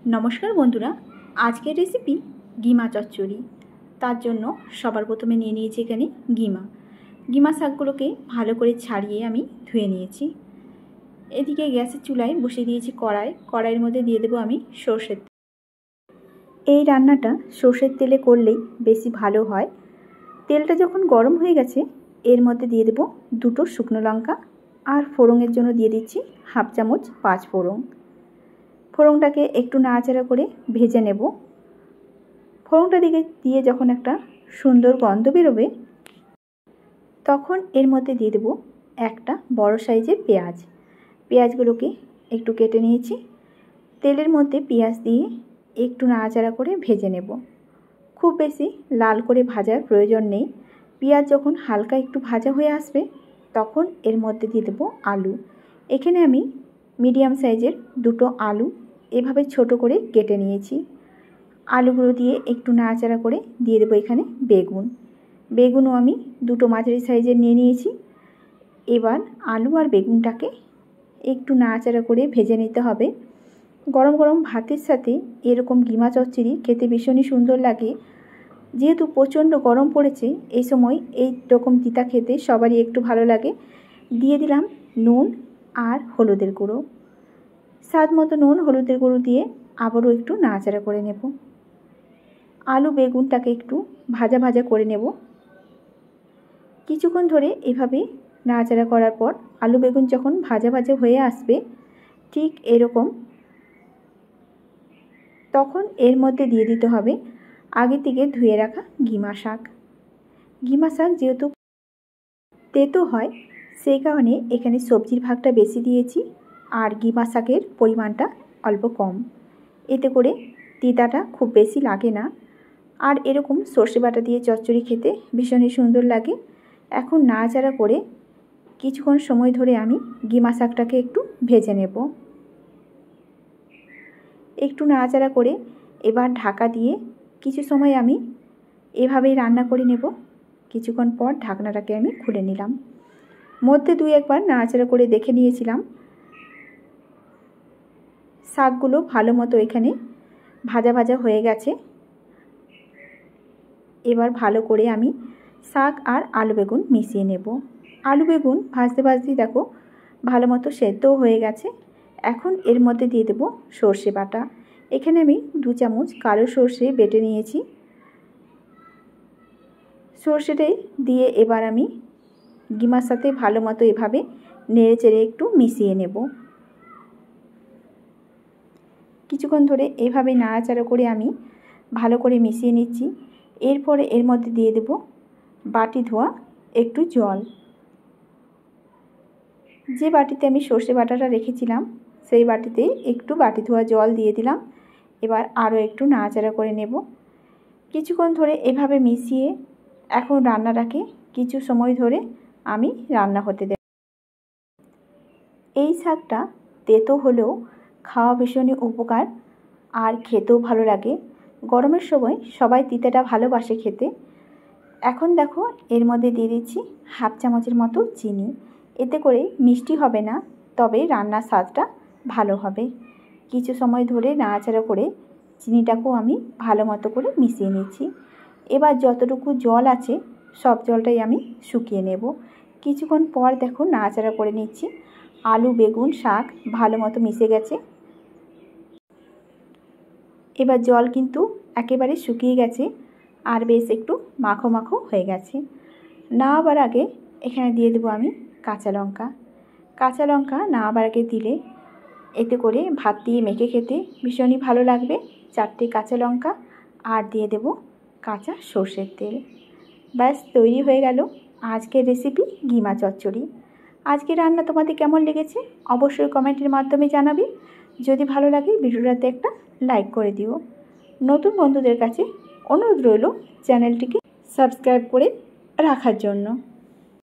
নমস্কার বন্ধুরা, আজকের রেসিপি গিমা চচ্চড়ি। তার জন্য সবার প্রথমে নিয়ে নিয়েছি এখানে গিমা শাকগুলোকে ভালো করে ছাড়িয়ে আমি ধুয়ে নিয়েছি। এদিকে গ্যাসের চুলায় বসিয়ে দিয়েছি কড়াইয়ের মধ্যে দিয়ে দেবো আমি সর্ষের তেল। এই রান্নাটা সর্ষের তেলে করলেই বেশি ভালো হয়। তেলটা যখন গরম হয়ে গেছে এর মধ্যে দিয়ে দেবো 2টো শুকনো লঙ্কা, আর ফোড়নের জন্য দিয়ে দিচ্ছি 1/2 চামচ 5 ফোড়ন। ফোড়নটাকে একটু নাড়াচাড়া করে ভেজে নেব। ফোড়নটা দিয়ে যখন একটা সুন্দর গন্ধ বেরোবে তখন এর মধ্যে দিয়ে দেবো একটা বড় সাইজের পেঁয়াজগুলোকে একটু কেটে নিয়েছি। তেলের মধ্যে পেঁয়াজ দিয়ে একটু নাড়াচাড়া করে ভেজে নেব। খুব বেশি লাল করে ভাজার প্রয়োজন নেই। পেঁয়াজ যখন হালকা একটু ভাজা হয়ে আসবে তখন এর মধ্যে দিয়ে দেবো আলু। এখানে আমি মিডিয়াম সাইজের 2টো আলু এভাবে ছোট করে কেটে নিয়েছি। আলুগুলো দিয়ে একটু নাড়াচাড়া করে দিয়ে দেবো এখানে বেগুনও আমি 2টো মাঝারি সাইজের নিয়ে নিয়েছি। এবার আলু আর বেগুনটাকে একটু নাড়াচাড়া করে ভেজে নিতে হবে। গরম গরম ভাতের সাথে এরকম গিমা চচ্চড়ি খেতে ভীষণই সুন্দর লাগে। যেহেতু প্রচণ্ড গরম পড়েছে এই সময় এই রকম তিতা খেতে সবারই একটু ভালো লাগে। দিয়ে দিলাম নুন আর হলুদের গুঁড়ো। স্বাদ মতো নুন হলুদের গুঁড়ো দিয়ে আবারও একটু নাড়াচাড়া করে নেব। আলু বেগুনটাকে একটু ভাজা ভাজা করে নেব। কিছুক্ষণ ধরে এভাবে নাড়াচাড়া করার পর আলু বেগুন যখন ভাজা ভাজা হয়ে আসবে ঠিক এরকম, তখন এর মধ্যে দিয়ে দিতে হবে আগে থেকে ধুয়ে রাখা গিমা শাক যেহেতু তেতো হয় সেই কারণে এখানে সবজির ভাগটা বেশি দিয়েছি আর গিমা শাকের পরিমাণটা অল্প কম। এতে করে তিতাটা খুব বেশি লাগে না। আর এরকম সর্ষে বাটা দিয়ে চচ্চড়ি খেতে ভীষণই সুন্দর লাগে। এখন নাড়াচাড়া করে কিছুক্ষণ সময় ধরে আমি গিমা শাকটাকে একটু ভেজে নেব। একটু নাড়াচাড়া করে এবার ঢাকা দিয়ে কিছু সময় আমি এভাবেই রান্না করে নেব। কিছুক্ষণ পর ঢাকনাটাকে আমি খুলে নিলাম। মধ্যে 2-1 বার নাড়াচাড়া করে দেখে নিয়েছিলাম। শাকগুলো ভালো মতো এখানে ভাজা ভাজা হয়ে গেছে। এবার ভালো করে আমি শাক আর আলু বেগুন মিশিয়ে নেব। আলু বেগুন ভাজতে ভাজতেই দেখো ভালো মতো সেদ্ধও হয়ে গেছে। এখন এর মধ্যে দিয়ে দেব সর্ষে বাটা। এখানে আমি 2 চামচ কালো সর্ষে বেটে নিয়েছি। সর্ষেটাই দিয়ে এবার আমি গিমার সাথে ভালো মতো এভাবে নেড়ে চেড়ে একটু মিশিয়ে নেব। কিছুক্ষণ ধরে এভাবে নাড়াচাড়া করে আমি ভালো করে মিশিয়ে নিচ্ছি। এরপরে এর মধ্যে দিয়ে দেব বাটি ধোয়া একটু জল। যে বাটিতে আমি সর্ষে বাটাটা রেখেছিলাম সেই বাটিতে একটু বাটি ধোয়া জল দিয়ে দিলাম। এবার আরও একটু নাড়াচাড়া করে নেব। কিছুক্ষণ ধরে এভাবে মিশিয়ে এখন রান্নাটাকে কিছু সময় ধরে আমি রান্না হতে দেব। এই শাকটা তেতো হলেও খাওয়া ভীষণই উপকার আর খেতেও ভালো লাগে। গরমের সময় সবাই তিতাটা ভালোবাসে খেতে। এখন দেখো এর মধ্যে দিয়ে দিচ্ছি 1/2 চামচের মতো চিনি। এতে করে মিষ্টি হবে না, তবে রান্নার স্বাদটা ভালো হবে। কিছু সময় ধরে নাড়াচাড়া করে চিনিটাকেও আমি ভালো মতো করে মিশিয়ে নিচ্ছি। এবার যতটুকু জল আছে সব জলটাই আমি শুকিয়ে নেব। কিছুক্ষণ পর দেখো নাড়াচাড়া করে নিচ্ছি। আলু বেগুন শাক ভালো মতো মিশে গেছে। এবার জল কিন্তু একেবারে শুকিয়ে গেছে আর বেশ একটু মাখো মাখো হয়ে গেছে। নামাবার আগে এখানে দিয়ে দেবো আমি কাঁচা লঙ্কা নামাবার আগে দিলে এতে করে ভাত দিয়ে মেখে খেতে ভীষণই ভালো লাগবে। 4টে কাঁচা লঙ্কা আর দিয়ে দেব কাঁচা সর্ষের তেল। ব্যাস তৈরি হয়ে গেল আজকের রেসিপি গিমা চচ্চড়ি। আজকের রান্না তোমাদের কেমন লেগেছে অবশ্যই কমেন্টের মাধ্যমে জানাবে। যদি ভালো লাগে ভিডিওটাতে একটা লাইক করে দিও। নতুন বন্ধুদের কাছে অনুরোধ রইল চ্যানেলটিকে সাবস্ক্রাইব করে রাখার জন্য।